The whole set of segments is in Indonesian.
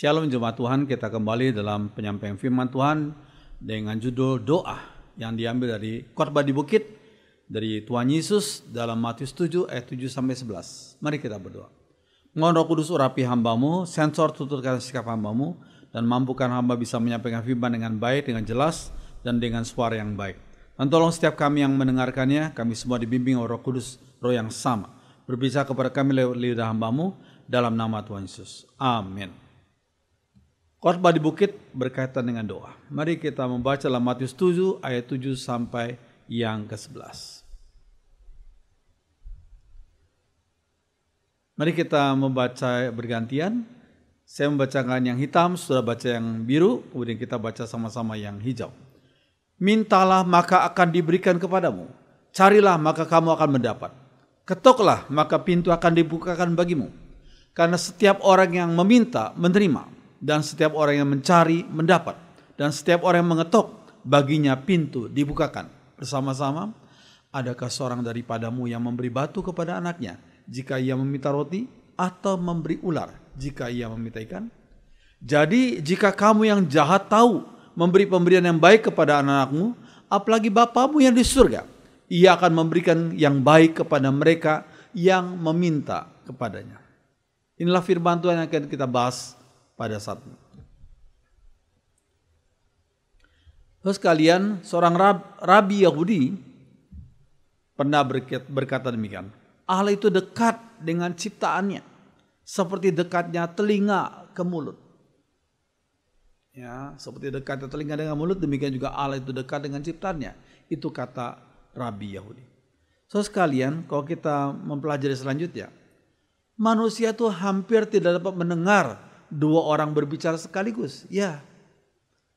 Shalom jemaat Tuhan, kita kembali dalam penyampaian firman Tuhan dengan judul doa yang diambil dari khotbah di bukit dari Tuhan Yesus dalam Matius 7 ayat 7 sampai 11. Mari kita berdoa. Mohon Roh Kudus urapi hambamu, sensor tutupkan sikap hambamu, dan mampukan hamba bisa menyampaikan firman dengan baik, dengan jelas, dan dengan suara yang baik. Dan tolong setiap kami yang mendengarkannya, kami semua dibimbing oleh Roh Kudus, Roh yang sama. Berbicara kepada kami lewat lidah hambamu, dalam nama Tuhan Yesus. Amin. Khotbah di bukit berkaitan dengan doa. Mari kita membaca dalam Matius 7 ayat 7 sampai yang ke-11. Mari kita membaca bergantian. Saya membacakan yang hitam, saudara baca yang biru, kemudian kita baca sama-sama yang hijau. Mintalah maka akan diberikan kepadamu. Carilah maka kamu akan mendapat. Ketoklah maka pintu akan dibukakan bagimu. Karena setiap orang yang meminta menerima. Dan setiap orang yang mencari mendapat. Dan setiap orang yang mengetok baginya pintu dibukakan. Bersama-sama, adakah seorang daripadamu yang memberi batu kepada anaknya jika ia meminta roti, atau memberi ular jika ia meminta ikan? Jadi jika kamu yang jahat tahu memberi pemberian yang baik kepada anak-anakmu, apalagi Bapamu yang di surga, ia akan memberikan yang baik kepada mereka yang meminta kepadanya. Inilah firman Tuhan yang akan kita bahas pada saat ini. Terus kalian, seorang rabi Yahudi pernah berkata demikian. Allah itu dekat dengan ciptaannya, seperti dekatnya telinga ke mulut. Ya, seperti dekatnya telinga dengan mulut, demikian juga Allah itu dekat dengan ciptaannya. Itu kata rabi Yahudi. So sekalian, kalau kita mempelajari selanjutnya, manusia itu hampir tidak dapat mendengar dua orang berbicara sekaligus. Ya,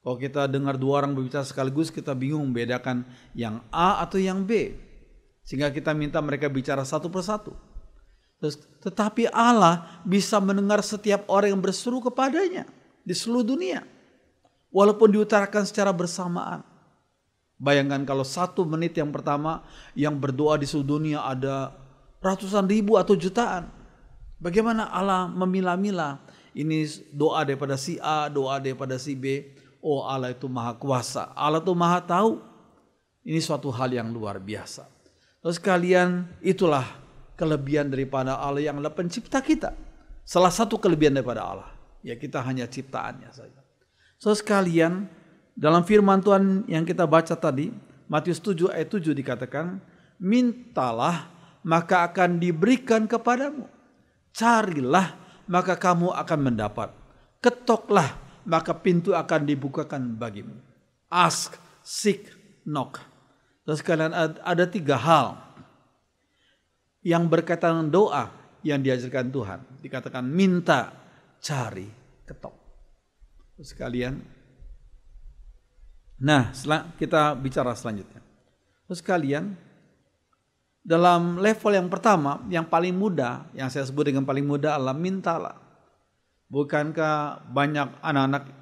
kalau kita dengar dua orang berbicara sekaligus, kita bingung membedakan yang A atau yang B. Sehingga kita minta mereka bicara satu persatu. Tetapi Allah bisa mendengar setiap orang yang berseru kepadanya di seluruh dunia. Walaupun diutarakan secara bersamaan. Bayangkan kalau 1 menit yang pertama yang berdoa di seluruh dunia ada ratusan ribu atau jutaan. Bagaimana Allah memilah-milah. Ini doa daripada si A, doa daripada si B. Oh, Allah itu maha kuasa. Allah itu maha tahu. Ini suatu hal yang luar biasa. Terus kalian, itulah kelebihan daripada Allah yang adalah pencipta kita. Salah satu kelebihan daripada Allah. Ya, kita hanya ciptaannya saja. So sekalian, dalam firman Tuhan yang kita baca tadi, Matius 7 ayat 7 dikatakan, mintalah maka akan diberikan kepadamu. Carilah maka kamu akan mendapat. Ketoklah, maka pintu akan dibukakan bagimu. Ask, seek, knock. Terus kalian ada 3 hal yang berkaitan dengan doa yang diajarkan Tuhan. Dikatakan minta, cari, ketok. Terus kalian, nah kita bicara selanjutnya. Terus kalian, dalam level yang pertama, yang paling mudah, yang saya sebut dengan paling mudah adalah mintalah. Bukankah banyak anak-anak,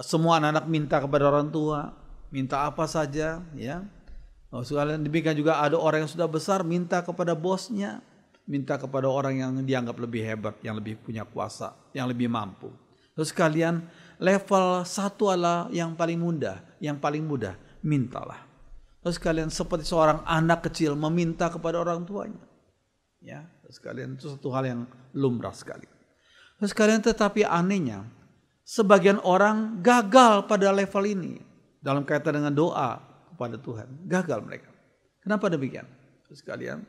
semua anak-anak minta kepada orang tua, minta apa saja, ya. Sekalian demikian juga ada orang yang sudah besar minta kepada bosnya, minta kepada orang yang dianggap lebih hebat, yang lebih punya kuasa, yang lebih mampu. Terus kalian, level 1 adalah yang paling mudah, mintalah. Terus kalian seperti seorang anak kecil meminta kepada orang tuanya. Ya, terus kalian itu satu hal yang lumrah sekali. Terus kalian tetapi anehnya, sebagian orang gagal pada level ini dalam kaitan dengan doa kepada Tuhan. Gagal mereka. Kenapa demikian? Terus kalian,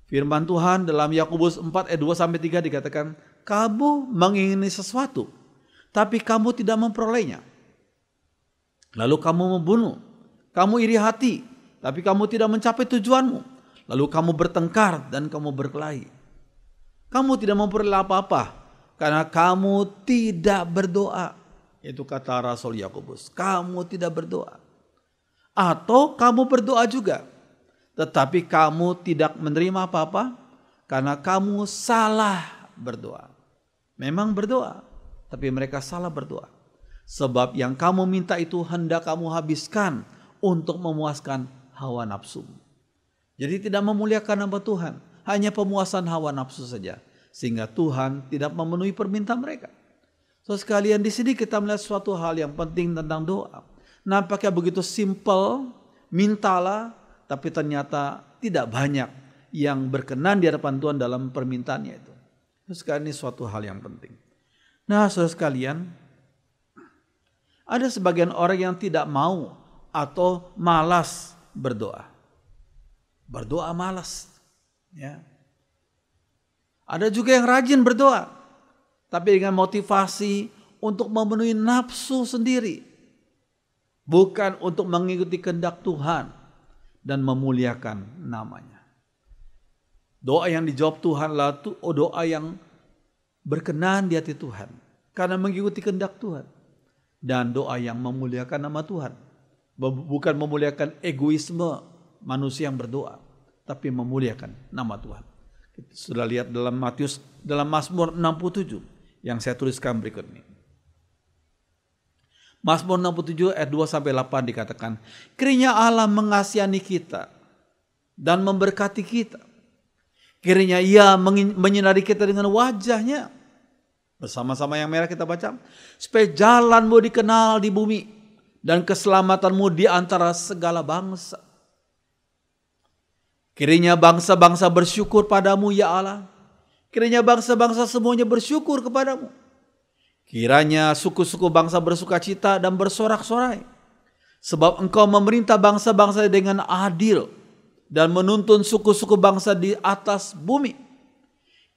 firman Tuhan dalam Yakobus 4 ayat 2 sampai 3 dikatakan, kamu mengingini sesuatu, tapi kamu tidak memperolehnya. Lalu kamu membunuh. Kamu iri hati, tapi kamu tidak mencapai tujuanmu. Lalu kamu bertengkar dan kamu berkelahi. Kamu tidak memperoleh apa-apa karena kamu tidak berdoa. Itu kata Rasul Yakobus. Kamu tidak berdoa. Atau kamu berdoa juga, tetapi kamu tidak menerima apa-apa karena kamu salah berdoa. Memang berdoa, tapi mereka salah berdoa. Sebab yang kamu minta itu hendak kamu habiskan untuk memuaskan hawa nafsu. Jadi tidak memuliakan nama Tuhan, hanya pemuasan hawa nafsu saja. Sehingga Tuhan tidak memenuhi permintaan mereka. So sekalian di sini kita melihat suatu hal yang penting tentang doa. Nampaknya begitu simpel, mintalah, tapi ternyata tidak banyak yang berkenan di hadapan Tuhan dalam permintaannya itu. So sekalian ini suatu hal yang penting. Nah, saudara sekalian, ada sebagian orang yang tidak mau atau malas berdoa. Berdoa malas. Ya. Ada juga yang rajin berdoa, tapi dengan motivasi untuk memenuhi nafsu sendiri, bukan untuk mengikuti kehendak Tuhan dan memuliakan namanya. Doa yang dijawab Tuhan adalah doa yang berkenan di hati Tuhan, karena mengikuti kehendak Tuhan. Dan doa yang memuliakan nama Tuhan, bukan memuliakan egoisme manusia yang berdoa, tapi memuliakan nama Tuhan. Kita sudah lihat dalam Mazmur 67 yang saya tuliskan berikut ini. Mazmur 67 ayat 2-8 dikatakan, kiranya Allah mengasihani kita dan memberkati kita. Kiranya Ia menyinari kita dengan wajahnya. Bersama-sama yang merah kita baca. Supaya jalanmu dikenal di bumi dan keselamatanmu di antara segala bangsa. Kiranya bangsa-bangsa bersyukur padamu ya Allah. Kiranya bangsa-bangsa semuanya bersyukur kepadamu. Kiranya suku-suku bangsa bersukacita dan bersorak-sorai. Sebab Engkau memerintah bangsa-bangsa dengan adil dan menuntun suku-suku bangsa di atas bumi.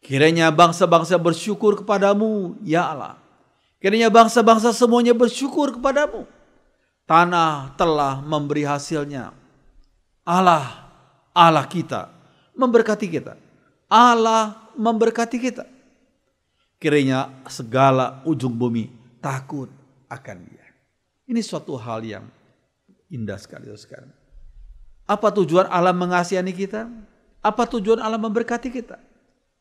Kiranya bangsa-bangsa bersyukur kepadamu ya Allah. Kiranya bangsa-bangsa semuanya bersyukur kepadamu. Tanah telah memberi hasilnya. Allah kita memberkati kita. Allah memberkati kita. Kiranya segala ujung bumi takut akan Dia. Ini suatu hal yang indah sekali sekarang. Apa tujuan Allah mengasihani kita? Apa tujuan Allah memberkati kita?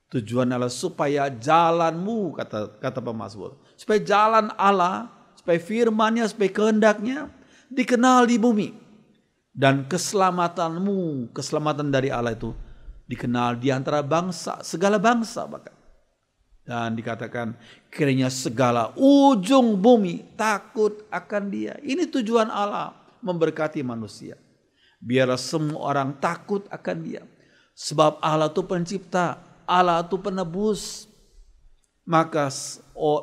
Tujuan Allah supaya jalanmu, kata pemazmur, supaya jalan Allah, supaya firman-Nya, supaya kehendak-Nya dikenal di bumi. Dan keselamatanmu, keselamatan dari Allah itu dikenal di antara bangsa, segala bangsa bahkan. Dan dikatakan kiranya segala ujung bumi takut akan Dia. Ini tujuan Allah memberkati manusia. Biarlah semua orang takut akan Dia. Sebab Allah itu pencipta, Allah itu penebus. Maka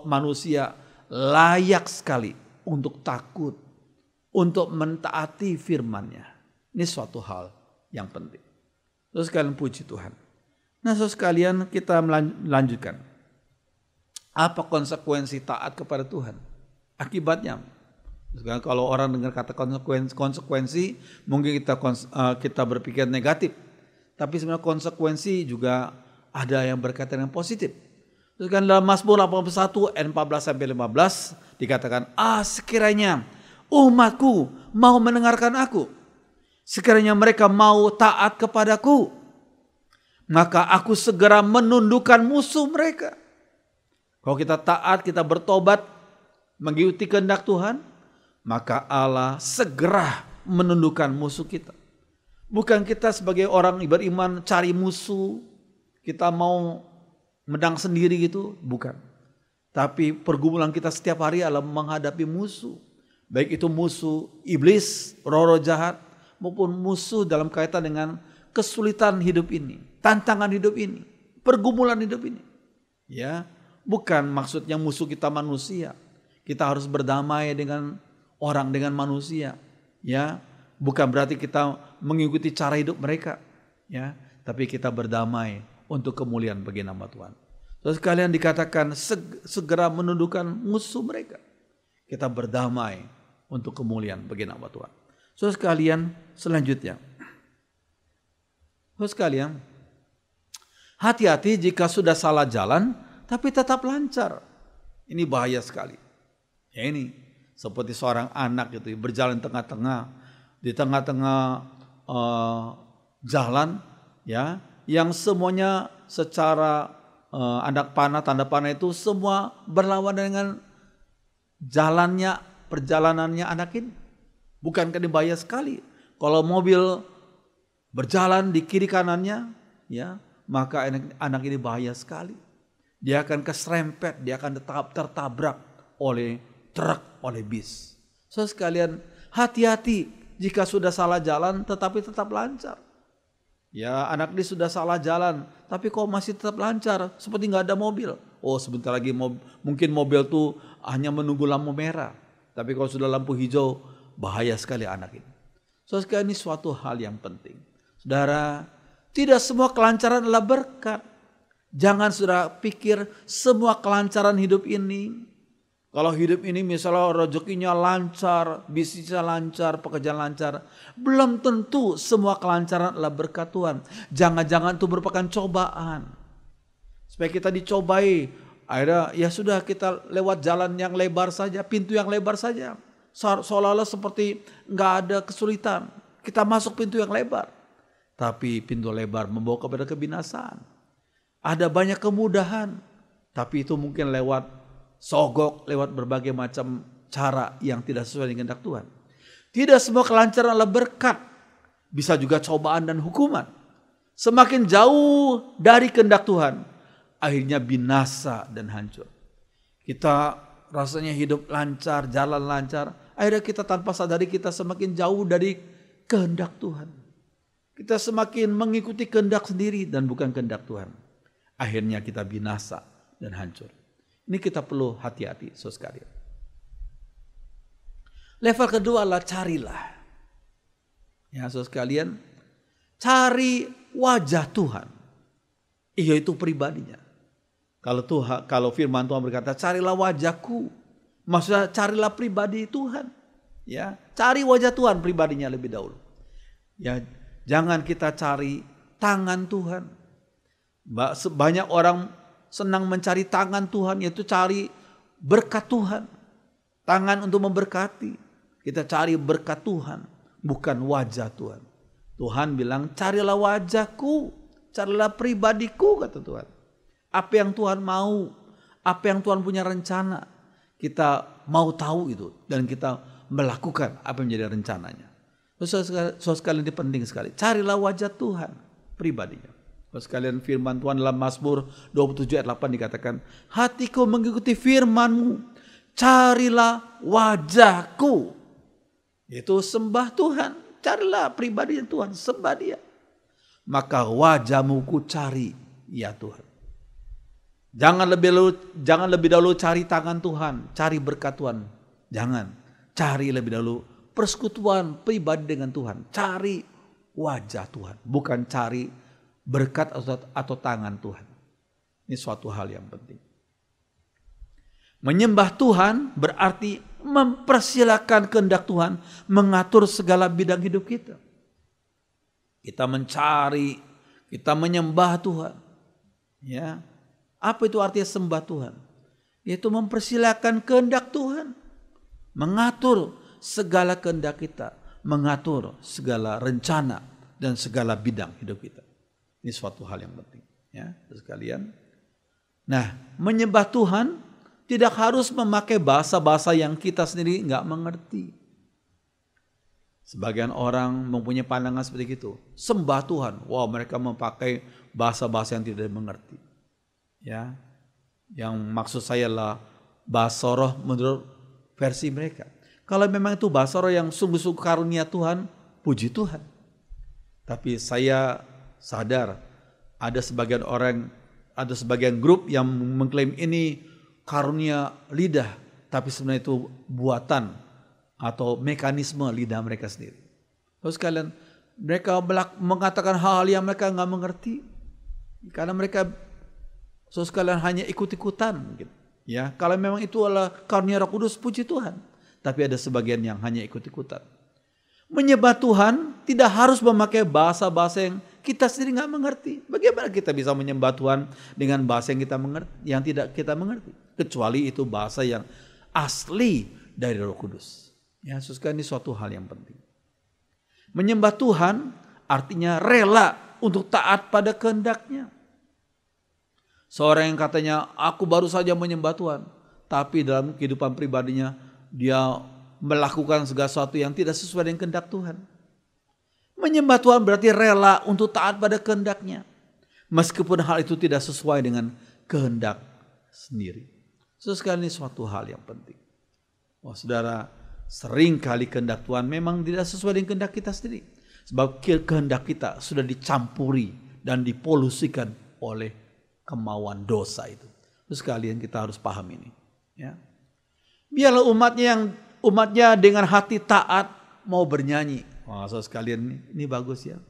manusia layak sekali untuk takut, untuk mentaati firman-Nya. Ini suatu hal yang penting. Terus sekalian puji Tuhan. Nah, saudara sekalian kita melanjutkan. Apa konsekuensi taat kepada Tuhan? Akibatnya. Sekarang kalau orang dengar kata konsekuensi, mungkin kita berpikir negatif. Tapi sebenarnya konsekuensi juga ada yang berkaitan dengan positif. Terus kan dalam Mazmur 81 ayat 14-15 dikatakan, sekiranya umatku mau mendengarkan aku, sekiranya mereka mau taat kepadaku, maka aku segera menundukkan musuh mereka. Kalau kita taat, kita bertobat, mengikuti kehendak Tuhan, maka Allah segera menundukkan musuh kita. Bukan kita sebagai orang beriman cari musuh, kita mau menang sendiri gitu, bukan. Tapi pergumulan kita setiap hari adalah menghadapi musuh. Baik itu musuh iblis, roh-roh jahat, maupun musuh dalam kaitan dengan kesulitan hidup ini, tantangan hidup ini, pergumulan hidup ini. Ya, bukan maksudnya musuh kita manusia. Kita harus berdamai dengan orang, dengan manusia. Ya, bukan berarti kita mengikuti cara hidup mereka. Ya, tapi kita berdamai untuk kemuliaan bagi nama Tuhan. Terus kalian dikatakan segera menundukkan musuh mereka. Kita berdamai untuk kemuliaan bagi nama Tuhan. Saudara sekalian, selanjutnya. Saudara sekalian, hati-hati jika sudah salah jalan tapi tetap lancar. Ini bahaya sekali. Ya, ini seperti seorang anak gitu berjalan di tengah-tengah jalan, ya, yang semuanya secara anak panah, tanda panah itu semua berlawan dengan perjalanannya anak ini. Bukankah ini bahaya sekali? Kalau mobil berjalan di kiri kanannya, ya, maka anak ini bahaya sekali. Dia akan keserempet, dia akan tertabrak oleh truk, oleh bis. So sekalian, hati-hati jika sudah salah jalan tetapi tetap lancar. Ya, anak dia sudah salah jalan tapi kok masih tetap lancar, seperti nggak ada mobil. Oh, sebentar lagi mungkin mobil tuh hanya menunggu lampu merah. Tapi kalau sudah lampu hijau, bahaya sekali anak ini. So sekalian, ini suatu hal yang penting. Saudara, tidak semua kelancaran adalah berkat. Jangan saudara pikir semua kelancaran hidup ini. Kalau hidup ini misalnya rezekinya lancar, bisnisnya lancar, pekerjaan lancar. Belum tentu semua kelancaran adalah berkat Tuhan. Jangan-jangan itu merupakan cobaan. Supaya kita dicobai. Akhirnya ya sudah, kita lewat jalan yang lebar saja, pintu yang lebar saja. Seolah-olah seperti nggak ada kesulitan. Kita masuk pintu yang lebar. Tapi pintu lebar membawa kepada kebinasaan. Ada banyak kemudahan. Tapi itu mungkin lewat sogok, lewat berbagai macam cara yang tidak sesuai dengan kehendak Tuhan. Tidak semua kelancaran adalah berkat. Bisa juga cobaan dan hukuman. Semakin jauh dari kehendak Tuhan, akhirnya binasa dan hancur. Kita rasanya hidup lancar, jalan lancar. Akhirnya kita tanpa sadari kita semakin jauh dari kehendak Tuhan. Kita semakin mengikuti kehendak sendiri dan bukan kehendak Tuhan. Akhirnya kita binasa dan hancur. Ini kita perlu hati-hati, saudara sekalian. Level kedua adalah carilah. Ya, saudara sekalian, cari wajah Tuhan. Yaitu pribadinya. Kalau firman Tuhan berkata, carilah wajahku. Maksudnya carilah pribadi Tuhan. Ya, cari wajah Tuhan pribadinya lebih dahulu. Ya, jangan kita cari tangan Tuhan. Banyak orang senang mencari tangan Tuhan, yaitu cari berkat Tuhan. Tangan untuk memberkati. Kita cari berkat Tuhan, bukan wajah Tuhan. Tuhan bilang, carilah wajahku, carilah pribadiku, kata Tuhan. Apa yang Tuhan mau, apa yang Tuhan punya rencana, kita mau tahu itu. Dan kita melakukan apa yang menjadi rencananya. Saudara sekalian, ini penting sekali. Carilah wajah Tuhan, pribadinya. Sekalian, firman Tuhan dalam Mazmur 27 ayat 8 dikatakan, hatiku mengikuti firman-Mu, carilah wajahku. Itu sembah Tuhan, carilah pribadi Tuhan, sembah Dia. Maka wajah-Mu ku cari, ya Tuhan. Jangan lebih dahulu cari tangan Tuhan, cari berkat Tuhan. Jangan, cari lebih dahulu persekutuan pribadi dengan Tuhan. Cari wajah Tuhan, bukan cari berkat atau tangan Tuhan. Ini suatu hal yang penting. Menyembah Tuhan berarti mempersilakan kehendak Tuhan mengatur segala bidang hidup kita. Kita mencari, kita menyembah Tuhan. Ya, apa itu artinya sembah Tuhan? Yaitu mempersilakan kehendak Tuhan, mengatur segala kehendak kita, mengatur segala rencana dan segala bidang hidup kita. Ini suatu hal yang penting, ya, sekalian. Nah, menyembah Tuhan tidak harus memakai bahasa-bahasa yang kita sendiri nggak mengerti. Sebagian orang mempunyai pandangan seperti itu. Sembah Tuhan, wah, mereka memakai bahasa-bahasa yang tidak mengerti. Ya, yang maksud saya adalah bahasa roh menurut versi mereka. Kalau memang itu bahasa roh yang sungguh-sungguh karunia Tuhan, puji Tuhan. Tapi saya sadar ada sebagian orang, ada sebagian grup yang mengklaim ini karunia lidah, tapi sebenarnya itu buatan atau mekanisme lidah mereka sendiri. Terus kalian, mereka mengatakan hal-hal yang mereka nggak mengerti, karena mereka sekalian hanya ikut-ikutan mungkin. Ya, kalau memang itu adalah karunia Roh Kudus, puji Tuhan. Tapi ada sebagian yang hanya ikut-ikutan. Menyembah Tuhan tidak harus memakai bahasa-bahasa yang kita sendiri nggak mengerti. Bagaimana kita bisa menyembah Tuhan dengan bahasa yang kita mengerti, yang tidak kita mengerti? Kecuali itu bahasa yang asli dari Roh Kudus. Ya, ini suatu hal yang penting. Menyembah Tuhan artinya rela untuk taat pada kehendak-Nya. Seorang yang katanya, aku baru saja menyembah Tuhan, tapi dalam kehidupan pribadinya dia melakukan segala sesuatu yang tidak sesuai dengan kehendak Tuhan. Menyembah Tuhan berarti rela untuk taat pada kehendak-Nya, meskipun hal itu tidak sesuai dengan kehendak sendiri. Sekali ini suatu hal yang penting. Wah, saudara, sering kali kehendak Tuhan memang tidak sesuai dengan kehendak kita sendiri. Sebab kehendak kita sudah dicampuri dan dipolusikan oleh kemauan dosa itu. Terus kalian kita harus paham ini. Ya. Biarlah umatnya dengan hati taat mau bernyanyi. Wah, saudara sekalian, ini bagus ya.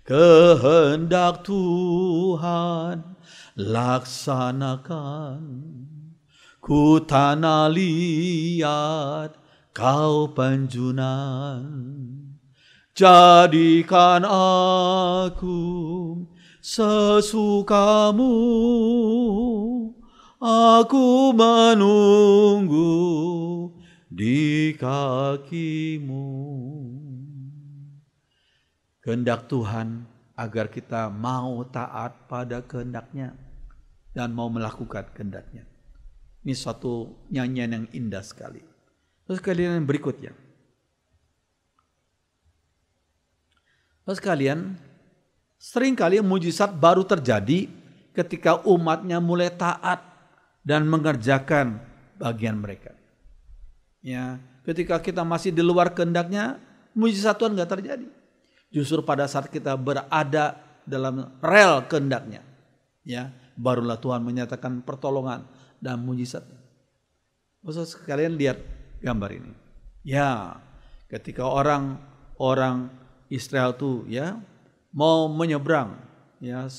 Kehendak Tuhan laksanakan. Ku tanah liat kau penjunan, jadikan aku sesukamu, aku menunggu di kakimu. Kehendak Tuhan agar kita mau taat pada kehendaknya dan mau melakukan kehendaknya. Ini suatu nyanyian yang indah sekali. Terus kalian yang berikutnya. Terus kalian, seringkali mujizat baru terjadi ketika umatnya mulai taat dan mengerjakan bagian mereka. Ya, ketika kita masih di luar kehendaknya, mujizat Tuhan gak terjadi. Justru pada saat kita berada dalam rel kehendaknya, ya, barulah Tuhan menyatakan pertolongan dan mujizatnya. Maksud sekalian lihat gambar ini. Ya, ketika orang Israel tuh ya mau menyeberang ya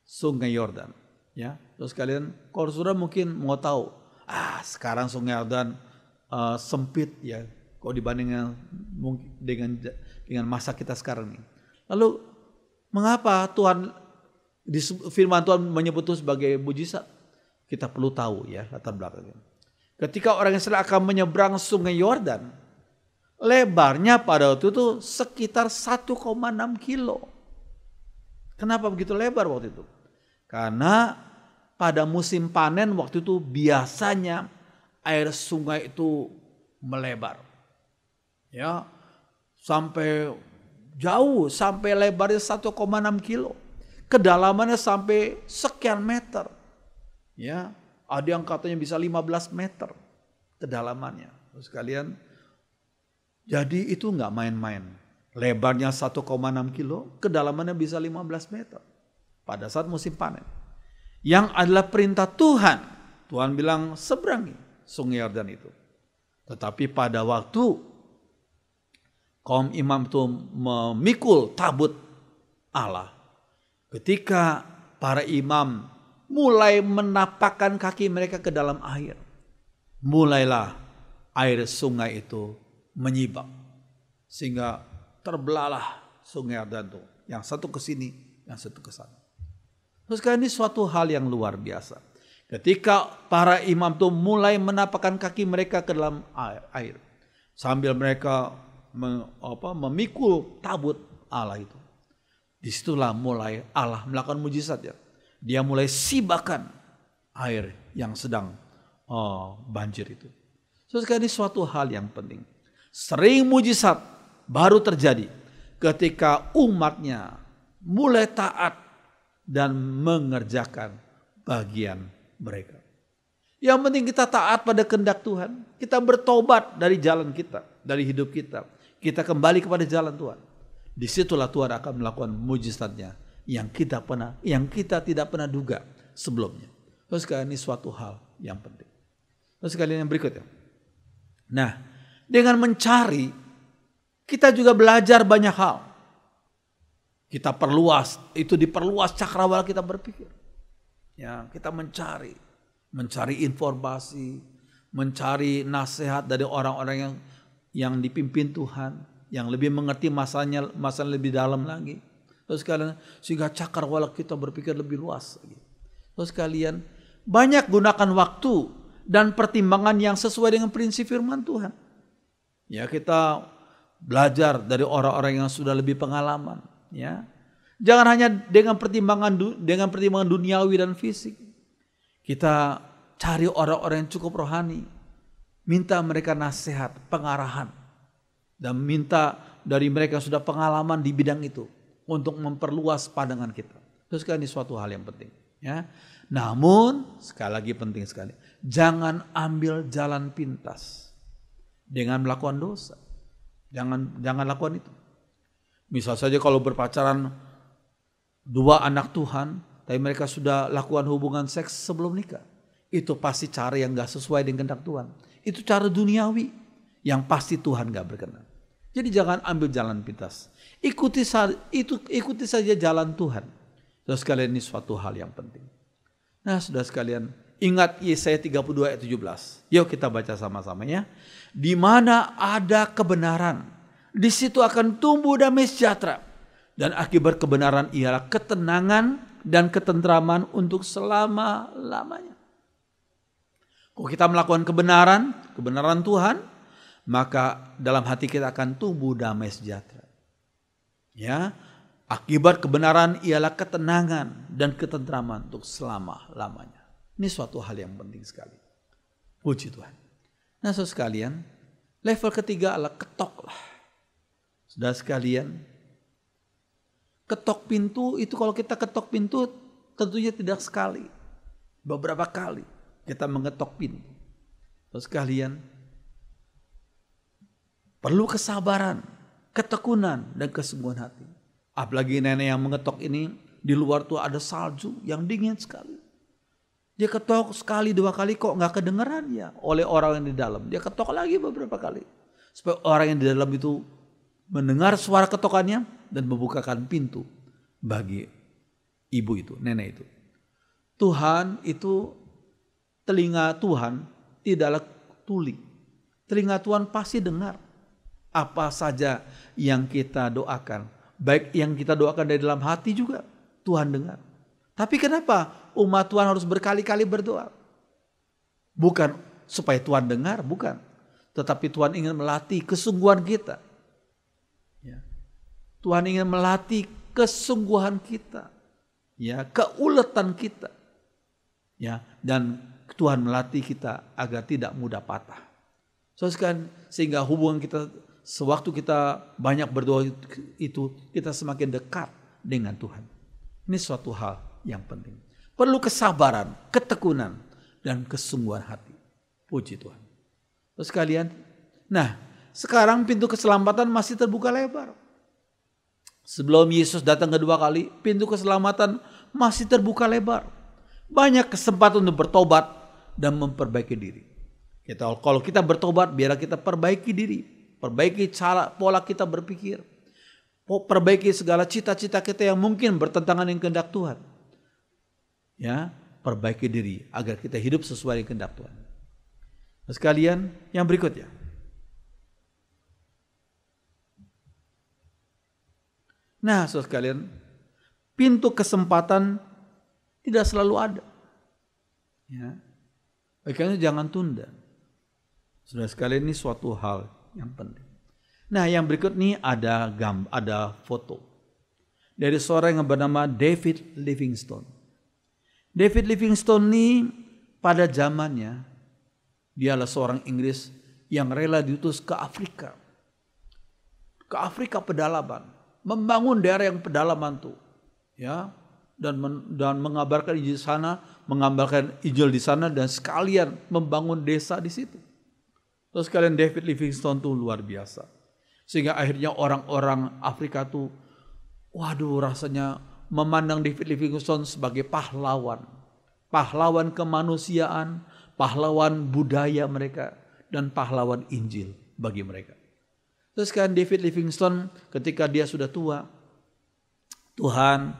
Sungai Yordan, ya. Terus kalian kalau sudah mungkin mau tahu, sekarang Sungai Yordan sempit ya, kalau dibandingkan dengan masa kita sekarang ini. Lalu mengapa Tuhan di firman Tuhan menyebut itu sebagai mujizat? Kita perlu tahu ya latar belakangnya. Ketika orang Israel akan menyeberang Sungai Yordan, lebarnya pada waktu itu sekitar 1,6 kilo. Kenapa begitu lebar waktu itu? Karena pada musim panen waktu itu biasanya air sungai itu melebar. Ya, sampai jauh, sampai lebarnya 1,6 kilo. Kedalamannya sampai sekian meter. Ya, ada yang katanya bisa 15 meter kedalamannya. Terus kalian, jadi itu enggak main-main. Lebarnya 1,6 kilo, kedalamannya bisa 15 meter. Pada saat musim panen. Yang adalah perintah Tuhan. Tuhan bilang seberangi Sungai Yordan itu. Tetapi pada waktu kaum imam itu memikul tabut Allah. Ketika para imam mulai menapakkan kaki mereka ke dalam air, mulailah air sungai itu menyibak. Sehingga terbelahlah Sungai Yordan itu. Yang satu ke sini, yang satu ke sana. Terus ini suatu hal yang luar biasa. Ketika para imam itu mulai menapakkan kaki mereka ke dalam air. Sambil mereka memikul tabut Allah itu. Disitulah mulai Allah melakukan mujizat ya. Dia mulai sibakan air yang sedang banjir itu. Terus ini suatu hal yang penting. Sering mujizat baru terjadi ketika umatnya mulai taat dan mengerjakan bagian mereka. Yang penting kita taat pada kehendak Tuhan. Kita bertobat dari jalan kita, dari hidup kita. Kita kembali kepada jalan Tuhan. Disitulah Tuhan akan melakukan mujizatnya yang kita tidak pernah duga sebelumnya. Terus kalian ini suatu hal yang penting. Terus kalian yang berikutnya. Nah, dengan mencari kita juga belajar banyak hal. Kita diperluas cakrawala kita berpikir. Ya, kita mencari informasi, mencari nasihat dari orang-orang yang dipimpin Tuhan, yang lebih mengerti masalah lebih dalam lagi. Terus kalian sehingga cakrawala kita berpikir lebih luas lagi. Terus kalian banyak gunakan waktu dan pertimbangan yang sesuai dengan prinsip firman Tuhan. Ya, kita belajar dari orang-orang yang sudah lebih pengalaman, ya. Jangan hanya dengan pertimbangan duniawi dan fisik. Kita cari orang-orang yang cukup rohani. Minta mereka nasihat, pengarahan. Dan minta dari mereka yang sudah pengalaman di bidang itu. Untuk memperluas pandangan kita. Terus kan ini suatu hal yang penting. Ya. Namun sekali lagi penting sekali, jangan ambil jalan pintas dengan melakukan dosa. Jangan lakukan itu. Misal saja kalau berpacaran dua anak Tuhan, tapi mereka sudah lakukan hubungan seks sebelum nikah, itu pasti cara yang gak sesuai dengan kehendak Tuhan. Itu cara duniawi yang pasti Tuhan gak berkenan. Jadi jangan ambil jalan pintas. Ikuti saja jalan Tuhan. Saudara sekalian, ini suatu hal yang penting. Nah, saudara sekalian, ingat Yesaya 32 ayat 17. Yuk kita baca sama-sama ya. Di mana ada kebenaran, di situ akan tumbuh damai sejahtera. Dan akibat kebenaran ialah ketenangan dan ketentraman untuk selama-lamanya. Kalau kita melakukan kebenaran Tuhan, maka dalam hati kita akan tumbuh damai sejahtera. Ya, akibat kebenaran ialah ketenangan dan ketentraman untuk selama-lamanya. Ini suatu hal yang penting sekali. Puji Tuhan. Nah, saudara sekalian, level ketiga adalah ketoklah. Saudara sekalian, ketok pintu itu, kalau kita ketok pintu tentunya tidak sekali, beberapa kali kita mengetok pintu. Saudara sekalian, perlu kesabaran, ketekunan, dan kesungguhan hati. Apalagi nenek yang mengetok ini, di luar tuh ada salju yang dingin sekali. Dia ketok sekali dua kali kok gak kedengeran ya oleh orang yang di dalam. Dia ketok lagi beberapa kali. Supaya orang yang di dalam itu mendengar suara ketokannya dan membukakan pintu bagi ibu itu, nenek itu. Tuhan itu, telinga Tuhan tidaklah tuli. Telinga Tuhan pasti dengar apa saja yang kita doakan. Baik yang kita doakan dari dalam hati juga Tuhan dengar. Tapi kenapa umat Tuhan harus berkali-kali berdoa? Bukan supaya Tuhan dengar, bukan. Tetapi Tuhan ingin melatih kesungguhan kita. Ya. Tuhan ingin melatih kesungguhan kita. Ya, keuletan kita. Ya, dan Tuhan melatih kita agar tidak mudah patah. Sehingga hubungan kita, sewaktu kita banyak berdoa itu, kita semakin dekat dengan Tuhan. Ini suatu hal yang penting. Perlu kesabaran, ketekunan, dan kesungguhan hati. Puji Tuhan. Terus sekalian, nah sekarang pintu keselamatan masih terbuka lebar. Sebelum Yesus datang kedua kali, pintu keselamatan masih terbuka lebar. Banyak kesempatan untuk bertobat dan memperbaiki diri. Kalau kita bertobat, biarlah kita perbaiki diri. Perbaiki cara, pola kita berpikir. Perbaiki segala cita-cita kita yang mungkin bertentangan dengan kehendak Tuhan. Ya, perbaiki diri agar kita hidup sesuai dengan kehendak Tuhan. Nah, sekalian, yang berikutnya. Nah, saudara sekalian, pintu kesempatan tidak selalu ada. Ya. Makanya jangan tunda. Saudara sekalian, ini suatu hal yang penting. Nah, yang berikut ini ada foto dari seorang yang bernama David Livingstone. David Livingstone ini pada zamannya dialah seorang Inggris yang rela diutus ke Afrika. Ke Afrika pedalaman, membangun daerah yang pedalaman tuh, ya, dan mengabarkan Injil di sana dan sekalian membangun desa di situ. Terus sekalian David Livingstone tuh luar biasa. Sehingga akhirnya orang-orang Afrika tuh, waduh, rasanya memandang David Livingstone sebagai pahlawan. Pahlawan kemanusiaan, pahlawan budaya mereka, dan pahlawan Injil bagi mereka. Terus kan David Livingstone ketika dia sudah tua, Tuhan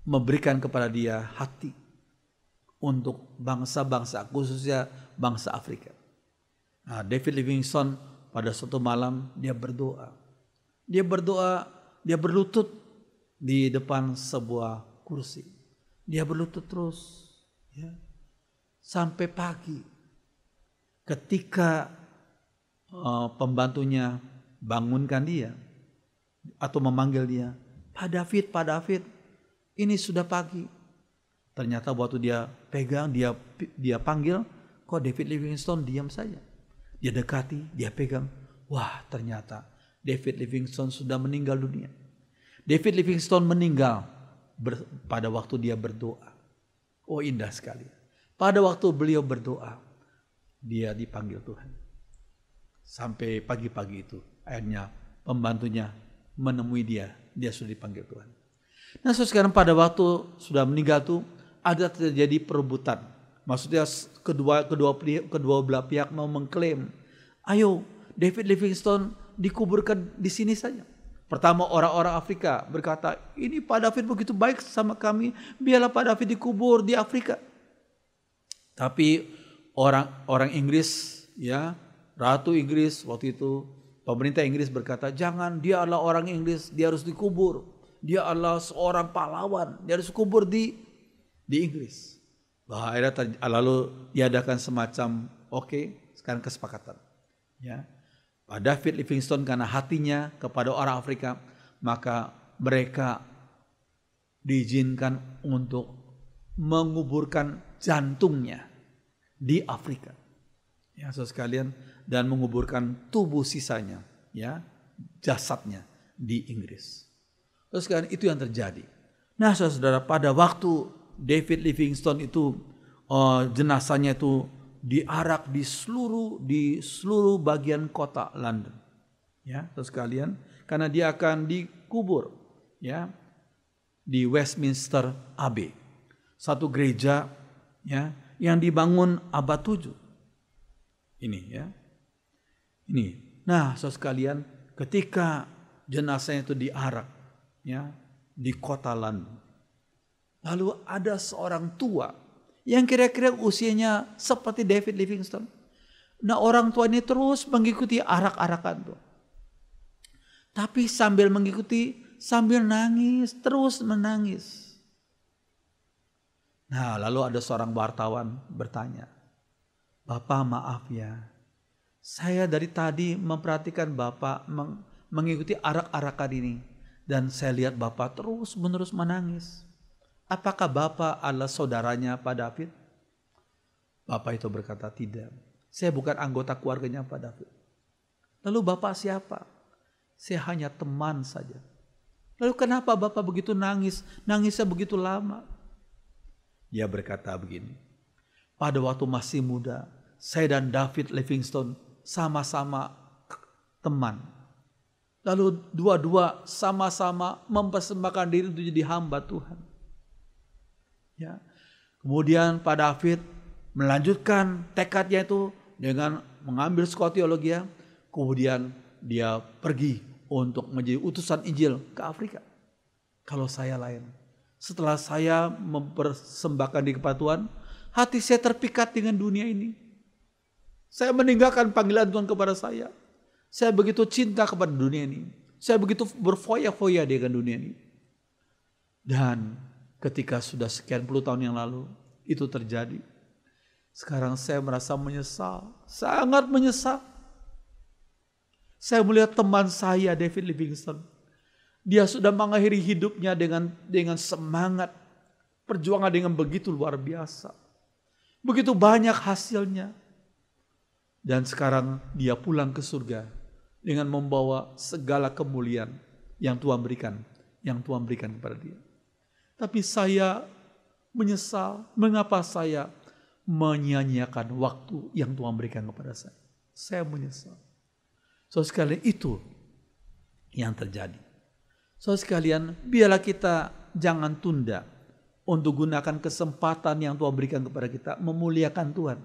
memberikan kepada dia hati untuk bangsa-bangsa, khususnya bangsa Afrika. Nah, David Livingstone pada suatu malam dia berdoa. Dia berlutut di depan sebuah kursi. Dia berlutut terus, ya, sampai pagi. Ketika pembantunya bangunkan dia atau memanggil dia, Pak David, ini sudah pagi. Ternyata waktu dia pegang, dia panggil, kok David Livingstone diam saja. Dia dekati, dia pegang. Wah, ternyata David Livingstone sudah meninggal dunia. David Livingstone meninggal pada waktu dia berdoa. Oh, indah sekali. Pada waktu beliau berdoa, dia dipanggil Tuhan. Sampai pagi-pagi itu, akhirnya pembantunya menemui dia sudah dipanggil Tuhan. Nah, sekarang pada waktu sudah meninggal tuh ada terjadi perebutan. Maksudnya kedua belah pihak mau mengklaim, ayo David Livingstone dikuburkan di sini saja. Pertama orang-orang Afrika berkata, ini Pak David begitu baik sama kami, biarlah Pak David dikubur di Afrika. Tapi orang Inggris, ya, Ratu Inggris waktu itu, pemerintah Inggris berkata, jangan, dia adalah orang Inggris, dia harus dikubur. Dia adalah seorang pahlawan, dia harus dikubur di Inggris. Lalu diadakan semacam sekarang kesepakatan. Ya. Pak David Livingstone karena hatinya kepada orang Afrika, maka mereka diizinkan untuk menguburkan jantungnya di Afrika. Ya, saudara sekalian, dan menguburkan tubuh sisanya, ya, jasadnya di Inggris. Terus kan itu yang terjadi. Nah, saudara, pada waktu David Livingstone itu jenazahnya itu diarak di seluruh bagian kota London, ya, saudara sekalian, karena dia akan dikubur, ya, di Westminster Abbey, satu gereja, ya, yang dibangun abad 7. Ini, ya, ini. Nah, saudara sekalian, ketika jenazahnya itu diarak, ya, di kota London, lalu ada seorang tua yang kira-kira usianya seperti David Livingstone. Nah, orang tua ini terus mengikuti arak-arakan tuh. Tapi sambil mengikuti, sambil nangis, terus menangis. Nah, lalu ada seorang wartawan bertanya, Bapak maaf ya, saya dari tadi memperhatikan Bapak mengikuti arak-arakan ini. Dan saya lihat Bapak terus menerus menangis. Apakah Bapak adalah saudaranya Pak David? Bapak itu berkata, tidak. Saya bukan anggota keluarganya Pak David. Lalu Bapak siapa? Saya hanya teman saja. Lalu kenapa Bapak begitu nangis? Nangisnya begitu lama. Dia berkata begini. Pada waktu masih muda, saya dan David Livingstone sama-sama teman. Lalu dua-dua sama-sama mempersembahkan diri untuk jadi hamba Tuhan. Ya. Kemudian Pak David melanjutkan tekadnya itu dengan mengambil sekolah teologi. Kemudian dia pergi untuk menjadi utusan Injil ke Afrika. Kalau saya lain, setelah saya mempersembahkan diri kepada Tuhan, hati saya terpikat dengan dunia ini. Saya meninggalkan panggilan Tuhan kepada saya. Saya begitu cinta kepada dunia ini. Saya begitu berfoya-foya dengan dunia ini. Dan ketika sudah sekian puluh tahun yang lalu itu terjadi, sekarang saya merasa menyesal, sangat menyesal. Saya melihat teman saya David Livingstone. Dia sudah mengakhiri hidupnya dengan semangat, perjuangan dengan begitu luar biasa. Begitu banyak hasilnya. Dan sekarang dia pulang ke surga dengan membawa segala kemuliaan yang Tuhan berikan kepada dia. Tapi saya menyesal mengapa saya menyia-nyiakan waktu yang Tuhan berikan kepada saya. Saya menyesal. Saudara sekalian, itu yang terjadi. Saudara sekalian, biarlah kita jangan tunda untuk gunakan kesempatan yang Tuhan berikan kepada kita memuliakan Tuhan.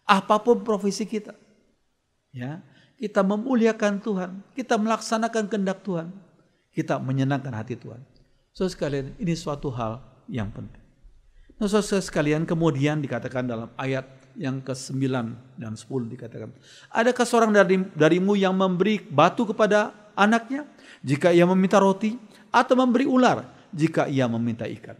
Apapun profesi kita, ya, kita memuliakan Tuhan, kita melaksanakan kehendak Tuhan, kita menyenangkan hati Tuhan. Saudara sekalian, ini suatu hal yang penting. Nah, saudara sekalian, kemudian dikatakan dalam ayat yang ke-9 dan 10 dikatakan, adakah seorang darimu yang memberi batu kepada anaknya jika ia meminta roti, atau memberi ular jika ia meminta ikan?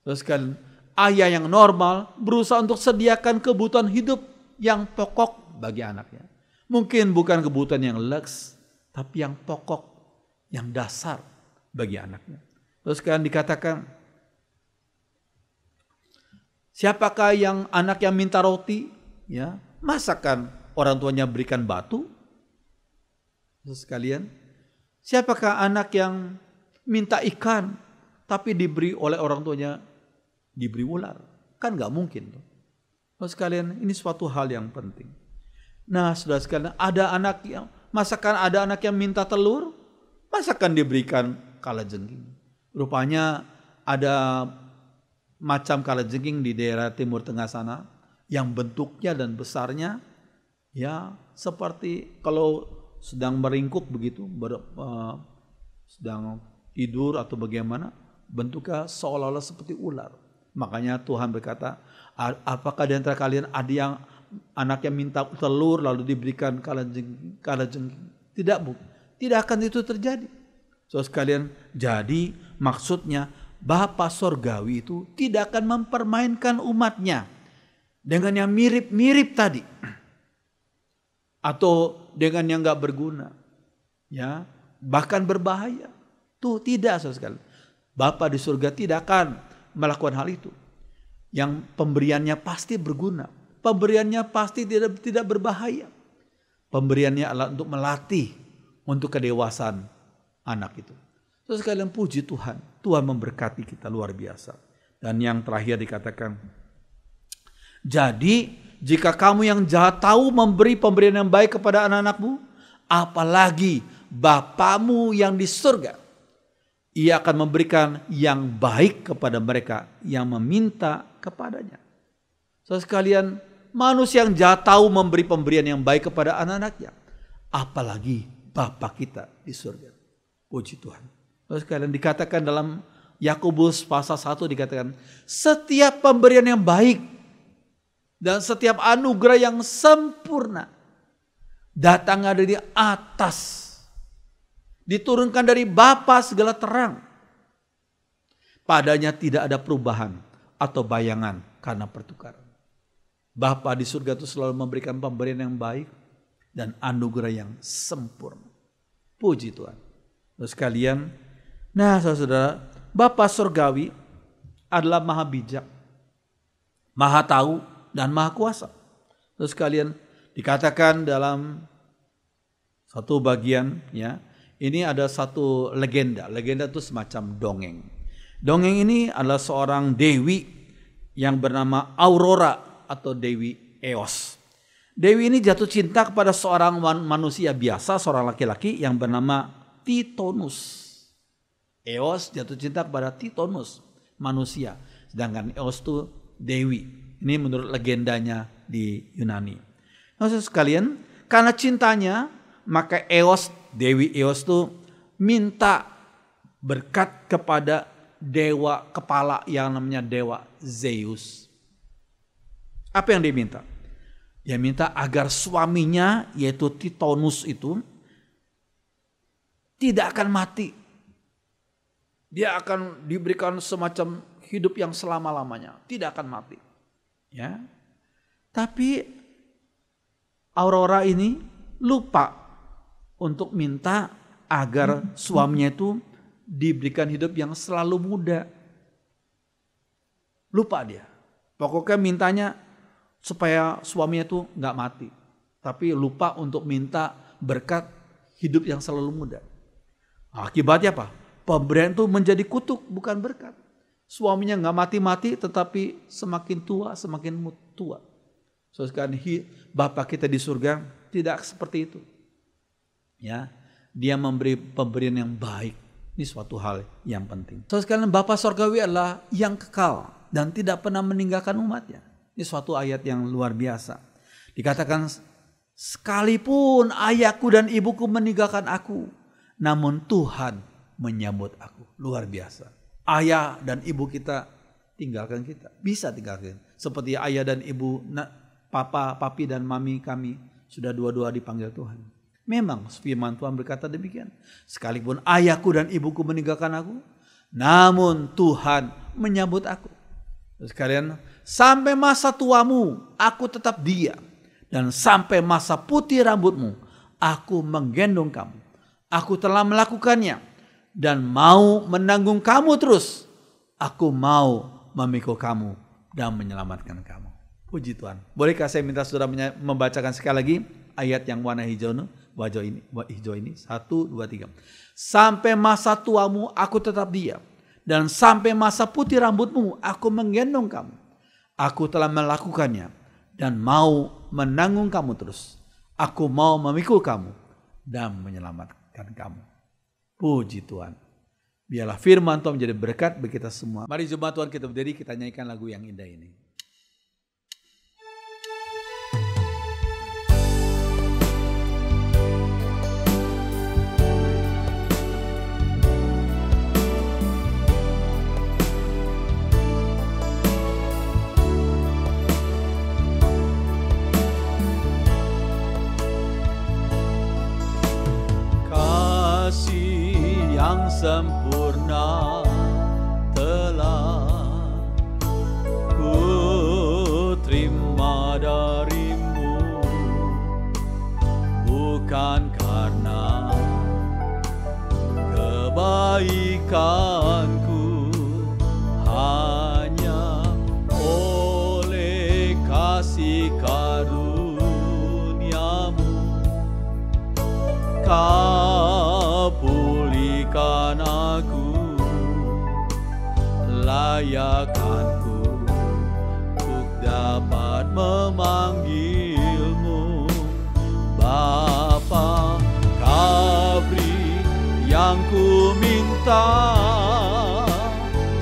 Saudara sekalian, ayah yang normal berusaha untuk sediakan kebutuhan hidup yang pokok bagi anaknya. Mungkin bukan kebutuhan yang leks, tapi yang pokok, yang dasar bagi anaknya. Terus kan dikatakan, siapakah yang anak yang minta roti? Ya, masakan orang tuanya berikan batu? Terus sekalian, siapakah anak yang minta ikan? tapi diberi oleh orang tuanya diberi ular. Kan nggak mungkin. Saudara sekalian, ini suatu hal yang penting. Nah, saudara sekalian, masakan ada anak yang minta telur, masakan diberikan kalajengking. Rupanya ada macam kalajengking di daerah Timur Tengah sana yang bentuknya dan besarnya ya seperti kalau sedang meringkuk begitu, sedang tidur atau bagaimana, bentuknya seolah-olah seperti ular. Makanya Tuhan berkata, apakah di antara kalian ada yang anaknya minta telur lalu diberikan kalajengking? Tidak akan itu terjadi. Saudara sekalian, jadi maksudnya Bapa Sorgawi itu tidak akan mempermainkan umatnya dengan yang mirip-mirip tadi, atau dengan yang nggak berguna, ya, bahkan berbahaya. Tuh tidak, saudara sekalian. Bapa di surga tidak akan melakukan hal itu. Yang pemberiannya pasti berguna, pemberiannya pasti tidak berbahaya. Pemberiannya adalah untuk melatih untuk kedewasaan anak itu. Saudara sekalian, puji Tuhan, Tuhan memberkati kita luar biasa. Dan yang terakhir dikatakan, jadi jika kamu yang jahat tahu memberi pemberian yang baik kepada anak-anakmu, apalagi Bapamu yang di surga, Ia akan memberikan yang baik kepada mereka yang meminta kepadanya. Saudara sekalian, manusia yang jahat tahu memberi pemberian yang baik kepada anak-anaknya, apalagi Bapa kita di surga. Puji Tuhan. Saudara sekalian, dikatakan dalam Yakobus pasal 1 dikatakan, setiap pemberian yang baik dan setiap anugerah yang sempurna datang dari atas, diturunkan dari Bapa segala terang. Padanya tidak ada perubahan atau bayangan karena pertukaran. Bapa di surga itu selalu memberikan pemberian yang baik dan anugerah yang sempurna. Puji Tuhan. Terus sekalian, nah saudara, Bapa Surgawi adalah maha bijak, maha tahu, dan maha kuasa. Terus sekalian, dikatakan dalam satu bagian, ya, ini ada satu legenda. Legenda itu semacam dongeng. Dongeng ini adalah seorang dewi yang bernama Aurora atau Dewi Eos. Dewi ini jatuh cinta kepada seorang manusia biasa, seorang laki-laki yang bernama Titonus. Eos jatuh cinta kepada Titonus, manusia. Sedangkan Eos itu dewi. Ini menurut legendanya di Yunani. Maksud sekalian, karena cintanya, maka Eos, Dewi Eos itu minta berkat kepada dewa kepala yang namanya dewa Zeus. Apa yang dia minta? Dia minta agar suaminya, yaitu Titonus itu, tidak akan mati. Dia akan diberikan semacam hidup yang selama-lamanya, tidak akan mati. Ya. Tapi Aurora ini lupa untuk minta agar suaminya itu diberikan hidup yang selalu muda. Lupa dia. Pokoknya mintanya supaya suaminya itu nggak mati. Tapi lupa untuk minta berkat hidup yang selalu muda. Akibatnya apa? Pemberian itu menjadi kutuk, bukan berkat. Suaminya nggak mati-mati, tetapi semakin tua, semakin tua. So, sekarang Bapa kita di surga tidak seperti itu. Ya, Dia memberi pemberian yang baik. Ini suatu hal yang penting. So, sekarang Bapa Sorgawi adalah yang kekal dan tidak pernah meninggalkan umatnya. Ini suatu ayat yang luar biasa. Dikatakan, sekalipun ayahku dan ibuku meninggalkan aku, namun Tuhan menyambut aku. Luar biasa. Ayah dan ibu kita tinggalkan kita. Bisa tinggalkan. Seperti ayah dan ibu, papa, papi dan mami kami sudah dua-dua dipanggil Tuhan. Memang firman Tuhan berkata demikian. Sekalipun ayahku dan ibuku meninggalkan aku, namun Tuhan menyambut aku. Sekalian, sampai masa tuamu aku tetap diam. Dan sampai masa putih rambutmu aku menggendong kamu. Aku telah melakukannya dan mau menanggung kamu terus. Aku mau memikul kamu dan menyelamatkan kamu. Puji Tuhan. Bolehkah saya minta saudara membacakan sekali lagi ayat yang warna hijau ini. 1, 2, 3. Sampai masa tuamu aku tetap diam. Dan sampai masa putih rambutmu, aku menggendong kamu. Aku telah melakukannya dan mau menanggung kamu terus. Aku mau memikul kamu dan menyelamatkan kamu. Puji Tuhan. Biarlah firman Tuhan menjadi berkat bagi kita semua. Mari jemaat Tuhan kita berdiri, kita nyanyikan lagu yang indah ini. Yang sempurna telah ku terima darimu, bukan karena kebaikanku, hanya oleh kasih karuniamu. Kau pulihkan aku, layakkanku untuk dapat memanggilmu Bapa. Kau beri yang ku minta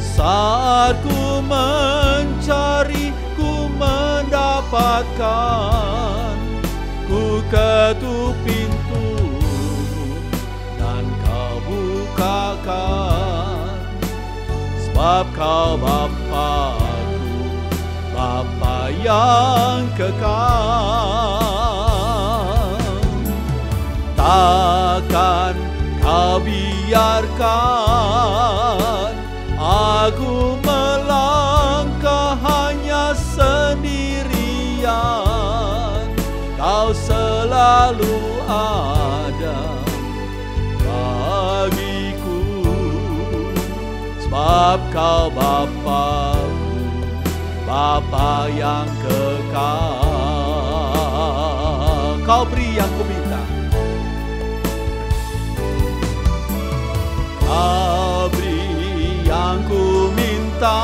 saat ku mencari, ku mendapatkan. Ku ketuk pintu bukakan, sebab kau Bapa-Ku, Bapa yang kekal. Takkan kau biarkan aku melangkah hanya sendirian. Kau selalu ada bagiku, sebab kau Bapa-Ku, Bapa yang kekal. Kau beri yang ku minta, kau beri yang ku minta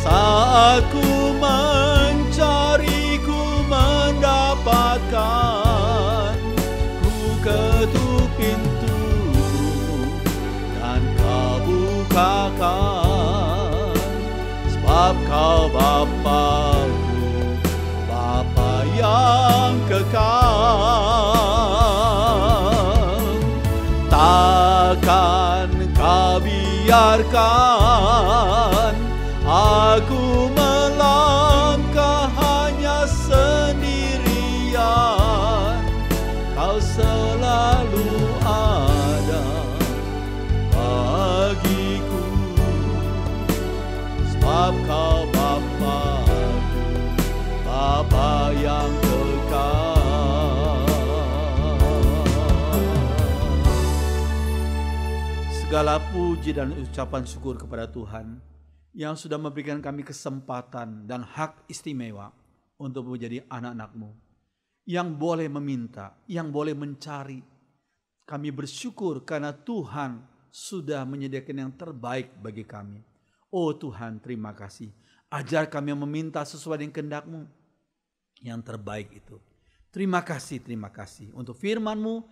saat ku mencari, ku mendapatkan. Ketuk pintu dan kau bukakan, sebab kau Bapa-Ku, Bapa yang kekal. Takkan kau biarkan aku melangkah hanya sendirian. Kau selalu ada bagiku, sebab kau Bapa-Ku, Bapa yang kekal. Segala puji dan ucapan syukur kepada Tuhan yang sudah memberikan kami kesempatan dan hak istimewa untuk menjadi anak-anak-Mu, yang boleh meminta, yang boleh mencari. Kami bersyukur karena Tuhan sudah menyediakan yang terbaik bagi kami. Oh Tuhan, terima kasih. Ajar kami meminta sesuai dengan kehendak-Mu yang terbaik itu. Terima kasih untuk firman-Mu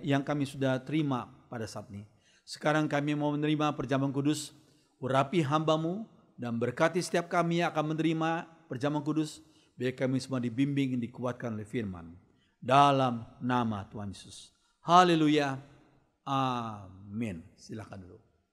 yang kami sudah terima pada saat ini. Sekarang kami mau menerima perjamuan kudus. Urapi hamba-Mu dan berkati setiap kami yang akan menerima perjamuan kudus. Biar kami semua dibimbing dan dikuatkan oleh firman. Dalam nama Tuhan Yesus. Haleluya. Amin. Silakan dulu.